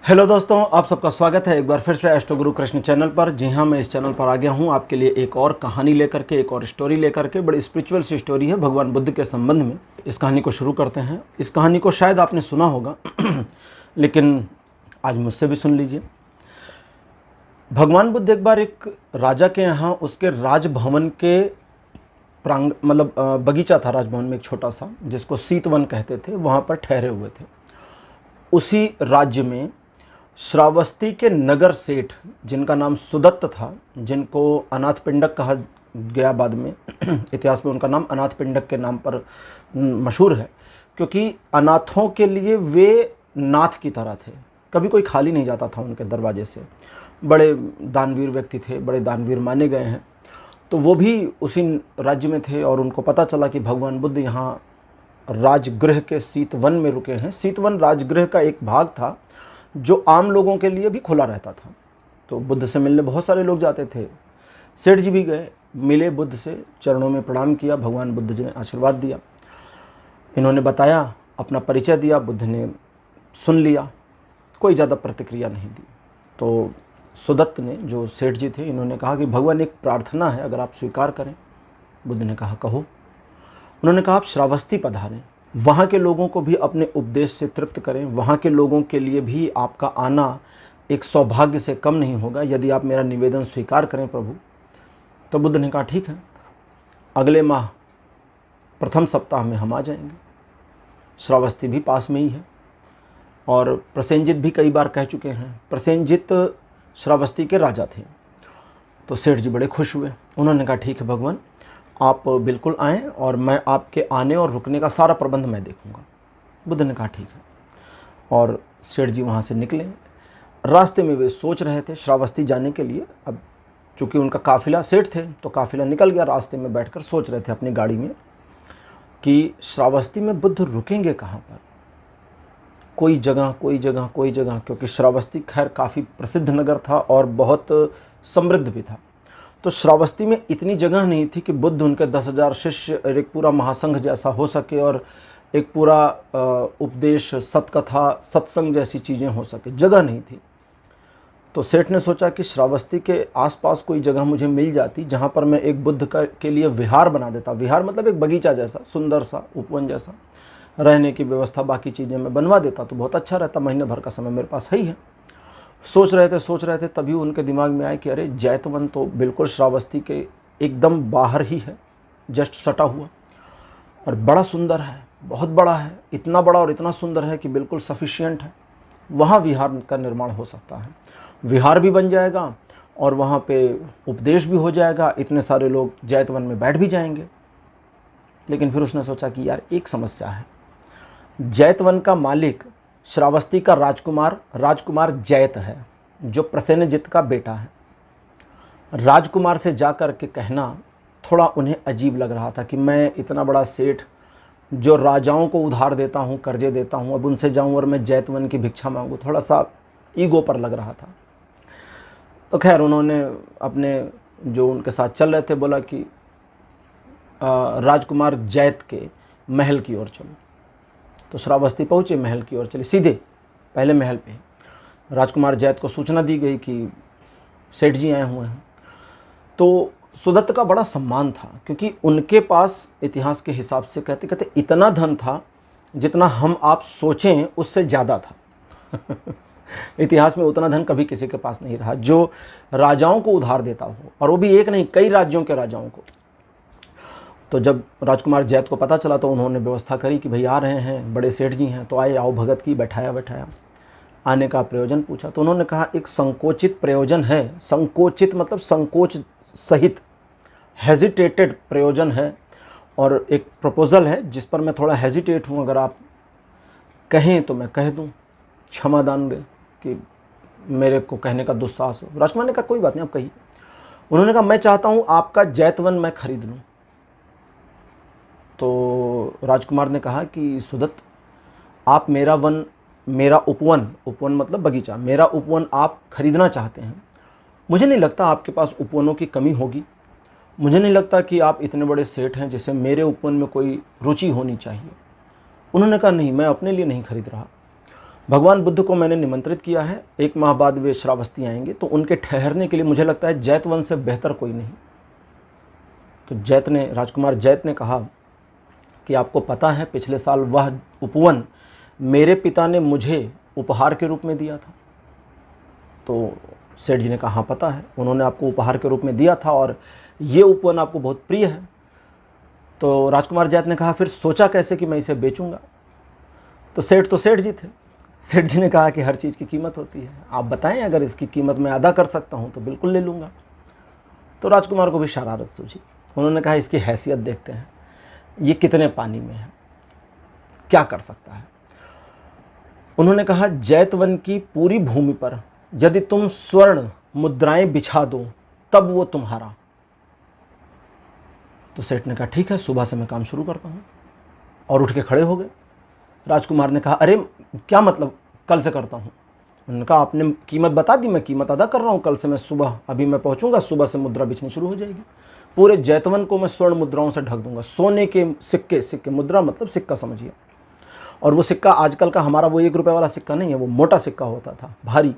Hello दोस्तों, आप सबका स्वागत है एक बार फिर से एस्ट्रो गुरु कृष्ण चैनल पर। जी हाँ, मैं इस चैनल पर आ गया हूँ आपके लिए एक और कहानी लेकर के, एक और स्टोरी लेकर के। बड़ी स्पिरिचुअल सी स्टोरी है भगवान बुद्ध के संबंध में। इस कहानी को शुरू करते हैं। इस कहानी को शायद आपने सुना होगा लेकिन आज मुझसे भी सुन लीजिए। भगवान बुद्ध एक बार एक राजा के यहाँ उसके राजभवन के बगीचा था राजभवन में, एक छोटा सा, जिसको शीतवन कहते थे, वहाँ पर ठहरे हुए थे। उसी राज्य में श्रावस्ती के नगर सेठ, जिनका नाम सुदत्त था, जिनको अनाथ पिंडक कहा गया बाद में इतिहास में, उनका नाम अनाथ पिंडक के नाम पर मशहूर है, क्योंकि अनाथों के लिए वे नाथ की तरह थे। कभी कोई खाली नहीं जाता था उनके दरवाजे से। बड़े दानवीर व्यक्ति थे, बड़े दानवीर माने गए हैं। तो वो भी उसी राज्य में थे और उनको पता चला कि भगवान बुद्ध यहाँ राजगृह के शीतवन में रुके हैं। शीतवन राजगृह का एक भाग था जो आम लोगों के लिए भी खुला रहता था। तो बुद्ध से मिलने बहुत सारे लोग जाते थे। सेठ जी भी गए, मिले बुद्ध से, चरणों में प्रणाम किया। भगवान बुद्ध जी ने आशीर्वाद दिया। इन्होंने बताया, अपना परिचय दिया। बुद्ध ने सुन लिया, कोई ज़्यादा प्रतिक्रिया नहीं दी। तो सुदत्त ने, जो सेठ जी थे, इन्होंने कहा कि भगवान, एक प्रार्थना है, अगर आप स्वीकार करें। बुद्ध ने कहा, कहो। उन्होंने कहा, आप श्रावस्ती पधारें, वहाँ के लोगों को भी अपने उपदेश से तृप्त करें। वहाँ के लोगों के लिए भी आपका आना एक सौभाग्य से कम नहीं होगा, यदि आप मेरा निवेदन स्वीकार करें प्रभु। तो बुद्ध ने कहा, ठीक है, अगले माह प्रथम सप्ताह में हम आ जाएंगे। श्रावस्ती भी पास में ही है और प्रसेनजित भी कई बार कह चुके हैं। प्रसेनजित श्रावस्ती के राजा थे। तो सेठ जी बड़े खुश हुए। उन्होंने कहा, ठीक है भगवान, आप बिल्कुल आएँ और मैं आपके आने और रुकने का सारा प्रबंध मैं देखूंगा। बुद्ध ने कहा, ठीक है। और सेठ जी वहाँ से निकले। रास्ते में वे सोच रहे थे श्रावस्ती जाने के लिए। अब चूँकि उनका काफ़िला, सेठ थे तो काफ़िला निकल गया। रास्ते में बैठकर सोच रहे थे अपनी गाड़ी में कि श्रावस्ती में बुद्ध रुकेंगे कहाँ पर। कोई जगह, कोई जगह, कोई जगह, क्योंकि श्रावस्ती खैर काफ़ी प्रसिद्ध नगर था और बहुत समृद्ध भी था। तो श्रावस्ती में इतनी जगह नहीं थी कि बुद्ध, उनके 10,000 शिष्य, एक पूरा महासंघ जैसा हो सके और एक पूरा उपदेश, सतकथा, सत्संग जैसी चीज़ें हो सके। जगह नहीं थी। तो सेठ ने सोचा कि श्रावस्ती के आसपास कोई जगह मुझे मिल जाती जहाँ पर मैं एक बुद्ध के लिए विहार बना देता। विहार मतलब एक बगीचा जैसा, सुंदर सा, उपवन जैसा, रहने की व्यवस्था, बाकी चीज़ें मैं बनवा देता तो बहुत अच्छा रहता। महीने भर का समय मेरे पास है ही है। सोच रहे थे, तभी उनके दिमाग में आया कि अरे, जैतवन तो बिल्कुल श्रावस्ती के एकदम बाहर ही है, जस्ट सटा हुआ, और बड़ा सुंदर है, बहुत बड़ा है। इतना बड़ा और इतना सुंदर है कि बिल्कुल सफिशिएंट है। वहाँ विहार का निर्माण हो सकता है। विहार भी बन जाएगा और वहाँ पे उपदेश भी हो जाएगा। इतने सारे लोग जैतवन में बैठ भी जाएंगे। लेकिन फिर उसने सोचा कि यार, एक समस्या है। जैतवन का मालिक श्रावस्ती का राजकुमार जैत है, जो प्रसेनजित का बेटा है। राजकुमार से जाकर के कहना थोड़ा उन्हें अजीब लग रहा था कि मैं इतना बड़ा सेठ, जो राजाओं को उधार देता हूँ, कर्जे देता हूँ, अब उनसे जाऊँ और मैं जैतवन की भिक्षा मांगूँ। थोड़ा सा ईगो पर लग रहा था। तो खैर, उन्होंने अपने जो उनके साथ चल रहे थे बोला कि राजकुमार जैत के महल की ओर चलो। तो श्रावस्ती पहुँचे, महल की ओर चले, सीधे पहले महल पे। राजकुमार जैत को सूचना दी गई कि सेठ जी आए हुए हैं। तो सुदत्त का बड़ा सम्मान था, क्योंकि उनके पास इतिहास के हिसाब से कहते कहते इतना धन था जितना हम आप सोचें उससे ज़्यादा था इतिहास में उतना धन कभी किसी के पास नहीं रहा जो राजाओं को उधार देता हो, और वो भी एक नहीं, कई राज्यों के राजाओं को। तो जब राजकुमार जैत को पता चला तो उन्होंने व्यवस्था करी कि भाई आ रहे हैं, बड़े सेठ जी हैं। तो आए, आओ भगत की, बैठाया। आने का प्रयोजन पूछा तो उन्होंने कहा, एक संकोचित प्रयोजन है। संकोचित मतलब संकोच सहित, हेजिटेटेड प्रयोजन है, और एक प्रपोजल है जिस पर मैं थोड़ा हेजिटेट हूँ। अगर आप कहें तो मैं कह दूँ, क्षमा दान दे कि मेरे को कहने का दुस्साहस हो। राजकुमार ने कहा, कोई बात नहीं, आप कहिए। उन्होंने कहा, मैं चाहता हूँ आपका जैतवन मैं खरीद लूँ। तो राजकुमार ने कहा कि सुदत्त, आप मेरा उपवन मतलब बगीचा, मेरा उपवन आप खरीदना चाहते हैं। मुझे नहीं लगता आपके पास उपवनों की कमी होगी। मुझे नहीं लगता कि आप इतने बड़े सेठ हैं जिसे मेरे उपवन में कोई रुचि होनी चाहिए। उन्होंने कहा, नहीं, मैं अपने लिए नहीं खरीद रहा। भगवान बुद्ध को मैंने निमंत्रित किया है, 1 माह बाद वे श्रावस्ती आएंगे, तो उनके ठहरने के लिए मुझे लगता है जैतवन से बेहतर कोई नहीं। तो राजकुमार जैत ने कहा कि आपको पता है पिछले साल वह उपवन मेरे पिता ने मुझे उपहार के रूप में दिया था। तो सेठ जी ने कहा हाँ पता है, उन्होंने आपको उपहार के रूप में दिया था और ये उपवन आपको बहुत प्रिय है। तो राजकुमार जैत ने कहा फिर सोचा कैसे कि मैं इसे बेचूंगा। तो सेठ जी थे। सेठ जी ने कहा कि हर चीज़ की कीमत होती है, आप बताएं अगर इसकी कीमत मैं अदा कर सकता हूं तो बिल्कुल ले लूँगा। तो राजकुमार को भी शरारत सूझी। उन्होंने कहा इसकी हैसियत देखते हैं, ये कितने पानी में है, क्या कर सकता है। उन्होंने कहा जैतवन की पूरी भूमि पर यदि तुम स्वर्ण मुद्राएं बिछा दो तब वो तुम्हारा। तो सेठ ने कहा ठीक है, सुबह से मैं काम शुरू करता हूँ, और उठ के खड़े हो गए। राजकुमार ने कहा अरे क्या मतलब, कल से करता हूँ। उन्होंने कहा आपने कीमत बता दी, मैं कीमत अदा कर रहा हूँ, कल से मैं सुबह, अभी मैं पहुँचूंगा, सुबह से मुद्रा बिछनी शुरू हो जाएगी, पूरे जैतवन को मैं स्वर्ण मुद्राओं से ढक दूंगा, सोने के सिक्के, मुद्रा मतलब सिक्का समझिए। और वो सिक्का आजकल का हमारा वो 1 रुपये वाला सिक्का नहीं है, वो मोटा सिक्का होता था, भारी।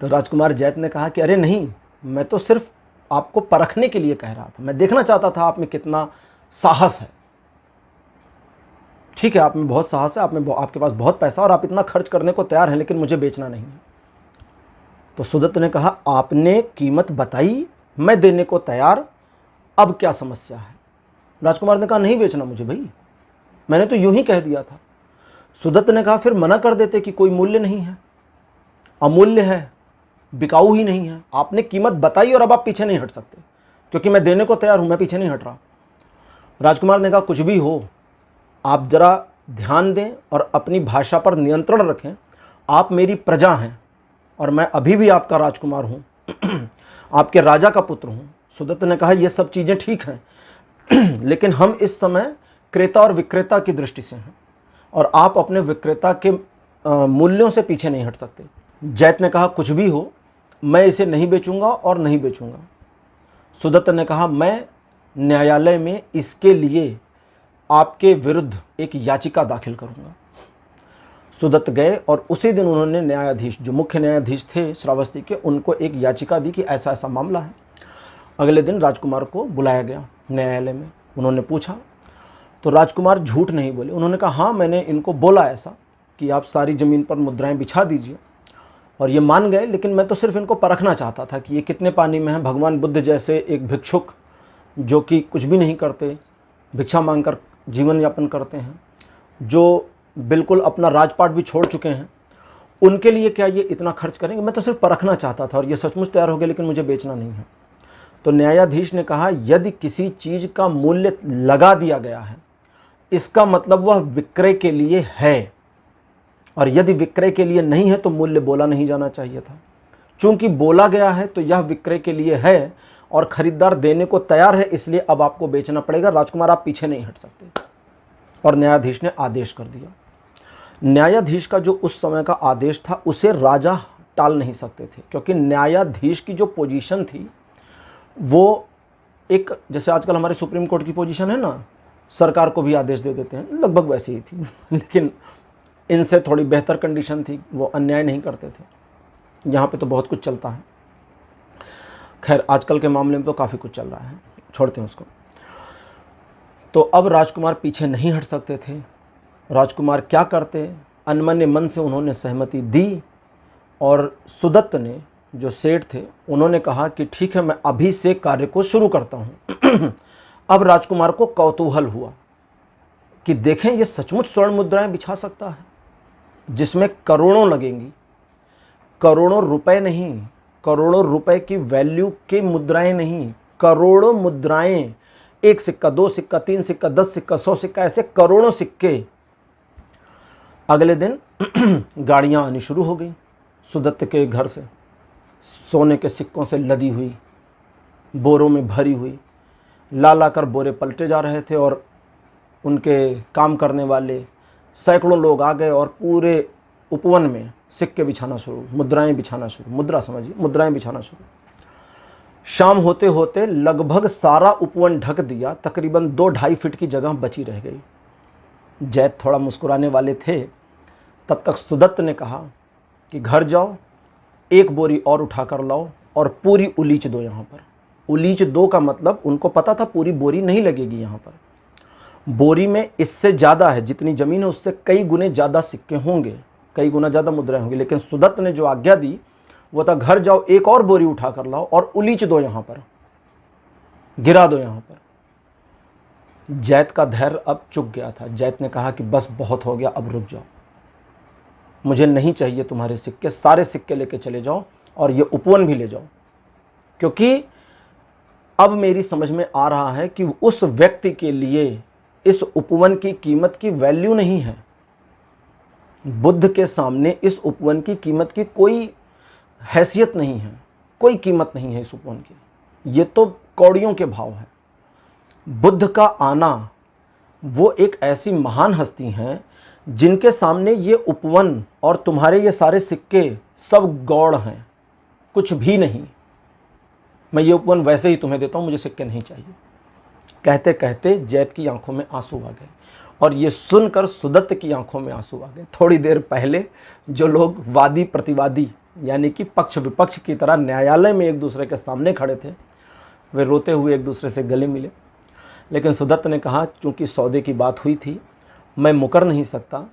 तो राजकुमार जैत ने कहा कि अरे नहीं, मैं तो सिर्फ आपको परखने के लिए कह रहा था, मैं देखना चाहता था आप में कितना साहस है। ठीक है, आप में बहुत साहस है, आपके पास बहुत पैसा और आप इतना खर्च करने को तैयार हैं, लेकिन मुझे बेचना नहीं है। तो सुदत्त ने कहा आपने कीमत बताई, मैं देने को तैयार, अब क्या समस्या है। राजकुमार ने कहा नहीं बेचना मुझे भाई, मैंने तो यूं ही कह दिया था। सुदत्त ने कहा फिर मना कर देते कि कोई मूल्य नहीं है, अमूल्य है, बिकाऊ ही नहीं है। आपने कीमत बताई और अब आप पीछे नहीं हट सकते, क्योंकि मैं देने को तैयार हूं, मैं पीछे नहीं हट रहा। राजकुमार ने कहा कुछ भी हो, आप जरा ध्यान दें और अपनी भाषा पर नियंत्रण रखें, आप मेरी प्रजा हैं और मैं अभी भी आपका राजकुमार हूं, आपके राजा का पुत्र हूं। सुदत्त ने कहा ये सब चीज़ें ठीक हैं, लेकिन हम इस समय क्रेता और विक्रेता की दृष्टि से हैं और आप अपने विक्रेता के मूल्यों से पीछे नहीं हट सकते। जैत ने कहा कुछ भी हो, मैं इसे नहीं बेचूंगा और नहीं बेचूंगा। सुदत्त ने कहा मैं न्यायालय में इसके लिए आपके विरुद्ध एक याचिका दाखिल करूंगा। सुदत्त गए और उसी दिन उन्होंने न्यायाधीश, जो मुख्य न्यायाधीश थे श्रावस्ती के, उनको एक याचिका दी कि ऐसा ऐसा मामला है। अगले दिन राजकुमार को बुलाया गया न्यायालय में। उन्होंने पूछा तो राजकुमार झूठ नहीं बोले। उन्होंने कहा हाँ मैंने इनको बोला ऐसा कि आप सारी ज़मीन पर मुद्राएं बिछा दीजिए, और ये मान गए, लेकिन मैं तो सिर्फ इनको परखना चाहता था कि ये कितने पानी में है। भगवान बुद्ध जैसे एक भिक्षुक जो कि कुछ भी नहीं करते, भिक्षा मांगकर जीवन यापन करते हैं, जो बिल्कुल अपना राजपाट भी छोड़ चुके हैं, उनके लिए क्या ये इतना खर्च करेंगे। मैं तो सिर्फ परखना चाहता था और ये सचमुच तैयार हो गया, लेकिन मुझे बेचना नहीं है। तो न्यायाधीश ने कहा यदि किसी चीज़ का मूल्य लगा दिया गया है, इसका मतलब वह विक्रय के लिए है, और यदि विक्रय के लिए नहीं है तो मूल्य बोला नहीं जाना चाहिए था। चूंकि बोला गया है तो यह विक्रय के लिए है और खरीदार देने को तैयार है, इसलिए अब आपको बेचना पड़ेगा। राजकुमार आप पीछे नहीं हट सकते। और न्यायाधीश ने आदेश कर दिया। न्यायाधीश का जो उस समय का आदेश था उसे राजा टाल नहीं सकते थे, क्योंकि न्यायाधीश की जो पोजीशन थी वो एक, जैसे आजकल हमारे सुप्रीम कोर्ट की पोजीशन है ना, सरकार को भी आदेश दे देते हैं, लगभग वैसी ही थी, लेकिन इनसे थोड़ी बेहतर कंडीशन थी, वो अन्याय नहीं करते थे। यहाँ पे तो बहुत कुछ चलता है। खैर आजकल के मामले में तो काफ़ी कुछ चल रहा है, छोड़ते हैं उसको। तो अब राजकुमार पीछे नहीं हट सकते थे। राजकुमार क्या करते, अनमने मन से उन्होंने सहमति दी, और सुदत्त ने जो सेठ थे उन्होंने कहा कि ठीक है मैं अभी से कार्य को शुरू करता हूँ। अब राजकुमार को कौतूहल हुआ कि देखें ये सचमुच स्वर्ण मुद्राएं बिछा सकता है, जिसमें करोड़ों लगेंगी, करोड़ों रुपए नहीं, करोड़ों रुपए की वैल्यू की मुद्राएं नहीं, करोड़ों मुद्राएं, 1 सिक्का, 2 सिक्का, 3 सिक्का, 10 सिक्का, 100 सिक्का, ऐसे करोड़ों सिक्के। अगले दिन गाड़ियां आनी शुरू हो गई सुदत्त के घर से, सोने के सिक्कों से लदी हुई, बोरों में भरी हुई। ला ला कर बोरे पलटे जा रहे थे और उनके काम करने वाले सैकड़ों लोग आ गए और पूरे उपवन में सिक्के बिछाना शुरू, मुद्राएं बिछाना शुरू, मुद्रा समझिए, मुद्राएं बिछाना शुरू। शाम होते होते लगभग सारा उपवन ढक दिया, तकरीबन 2-2.5 फीट की जगह बची रह गई। जैत थोड़ा मुस्कुराने वाले थे, तब तक सुदत्त ने कहा कि घर जाओ, एक बोरी और उठा कर लाओ और पूरी उलीच दो यहाँ पर। उलीच दो का मतलब उनको पता था पूरी बोरी नहीं लगेगी यहाँ पर, बोरी में इससे ज़्यादा है, जितनी ज़मीन है उससे कई गुने ज़्यादा सिक्के होंगे, कई गुना ज़्यादा मुद्राएं होंगी। लेकिन सुदत्त ने जो आज्ञा दी वो था घर जाओ, एक और बोरी उठा कर लाओ और उलीच दो यहाँ पर, गिरा दो यहाँ पर। जैत का धैर्य अब चुक गया था। जैत ने कहा कि बस बहुत हो गया, अब रुक जाओ, मुझे नहीं चाहिए तुम्हारे सिक्के, सारे सिक्के लेके चले जाओ और ये उपवन भी ले जाओ, क्योंकि अब मेरी समझ में आ रहा है कि उस व्यक्ति के लिए इस उपवन की कीमत की वैल्यू नहीं है। बुद्ध के सामने इस उपवन की कीमत की कोई हैसियत नहीं है, कोई कीमत नहीं है इस उपवन की, ये तो कौड़ियों के भाव है। बुद्ध का आना, वो एक ऐसी महान हस्ती हैं जिनके सामने ये उपवन और तुम्हारे ये सारे सिक्के सब गौड़ हैं, कुछ भी नहीं। मैं ये उपवन वैसे ही तुम्हें देता हूँ, मुझे सिक्के नहीं चाहिए। कहते कहते जैत की आंखों में आंसू आ गए और ये सुनकर सुदत्त की आंखों में आंसू आ गए। थोड़ी देर पहले जो लोग वादी प्रतिवादी यानी कि पक्ष विपक्ष की तरह न्यायालय में एक दूसरे के सामने खड़े थे, वे रोते हुए एक दूसरे से गले मिले। लेकिन सुदत्त ने कहा, चूंकि सौदे की बात हुई थी, मैं मुकर नहीं सकता,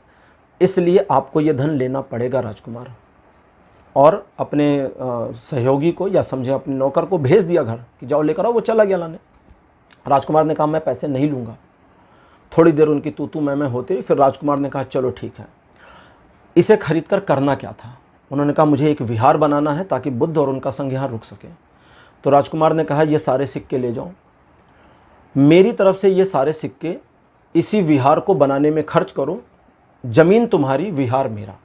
इसलिए आपको ये धन लेना पड़ेगा राजकुमार। और अपने सहयोगी को या समझे अपने नौकर को भेज दिया घर कि जाओ लेकर आओ। वो चला गया लाने। राजकुमार ने कहा मैं पैसे नहीं लूँगा। थोड़ी देर उनकी तू तू मैं होती रही, फिर राजकुमार ने कहा चलो ठीक है। इसे खरीद कर करना क्या था? उन्होंने कहा मुझे एक विहार बनाना है ताकि बुद्ध और उनका संघ यहाँ रुक सके। तो राजकुमार ने कहा ये सारे सिक्के ले जाओ, मेरी तरफ से ये सारे सिक्के इसी विहार को बनाने में खर्च करो, जमीन तुम्हारी विहार मेरा।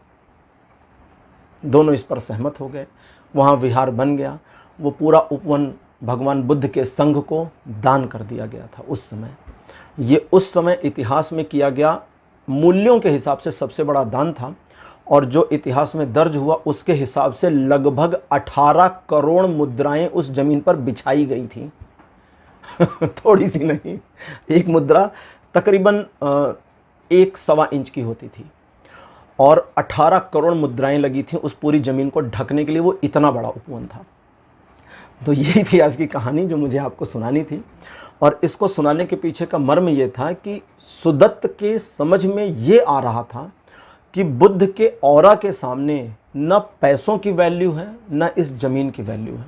दोनों इस पर सहमत हो गए। वहाँ विहार बन गया। वो पूरा उपवन भगवान बुद्ध के संघ को दान कर दिया गया था। उस समय ये उस समय इतिहास में किया गया मूल्यों के हिसाब से सबसे बड़ा दान था, और जो इतिहास में दर्ज हुआ उसके हिसाब से लगभग 18 करोड़ मुद्राएं उस जमीन पर बिछाई गई थी। थोड़ी सी नहीं, एक मुद्रा तकरीबन 1-1.25 इंच की होती थी और 18 करोड़ मुद्राएं लगी थी उस पूरी ज़मीन को ढकने के लिए। वो इतना बड़ा उपवन था। तो यही थी आज की कहानी जो मुझे आपको सुनानी थी, और इसको सुनाने के पीछे का मर्म ये था कि सुदत्त के समझ में ये आ रहा था कि बुद्ध के ऑरा के सामने न पैसों की वैल्यू है न इस ज़मीन की वैल्यू है।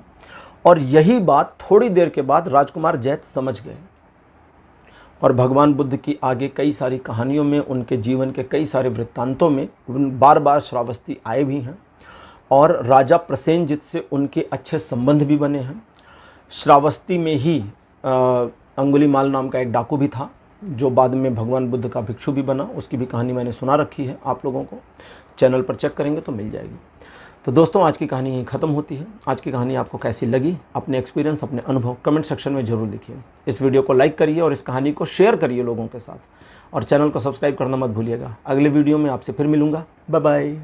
और यही बात थोड़ी देर के बाद राजकुमार जैत समझ गए, और भगवान बुद्ध की आगे कई सारी कहानियों में, उनके जीवन के कई सारे वृत्तांतों में बार बार श्रावस्ती आए भी हैं, और राजा प्रसेनजित से उनके अच्छे संबंध भी बने हैं। श्रावस्ती में ही अंगुलीमाल नाम का एक डाकू भी था जो बाद में भगवान बुद्ध का भिक्षु भी बना। उसकी भी कहानी मैंने सुना रखी है, आप लोगों को चैनल पर चेक करेंगे तो मिल जाएगी। तो दोस्तों आज की कहानी यहीं ख़त्म होती है। आज की कहानी आपको कैसी लगी, अपने एक्सपीरियंस, अपने अनुभव कमेंट सेक्शन में ज़रूर लिखिए। इस वीडियो को लाइक करिए और इस कहानी को शेयर करिए लोगों के साथ, और चैनल को सब्सक्राइब करना मत भूलिएगा। अगले वीडियो में आपसे फिर मिलूँगा। Bye bye.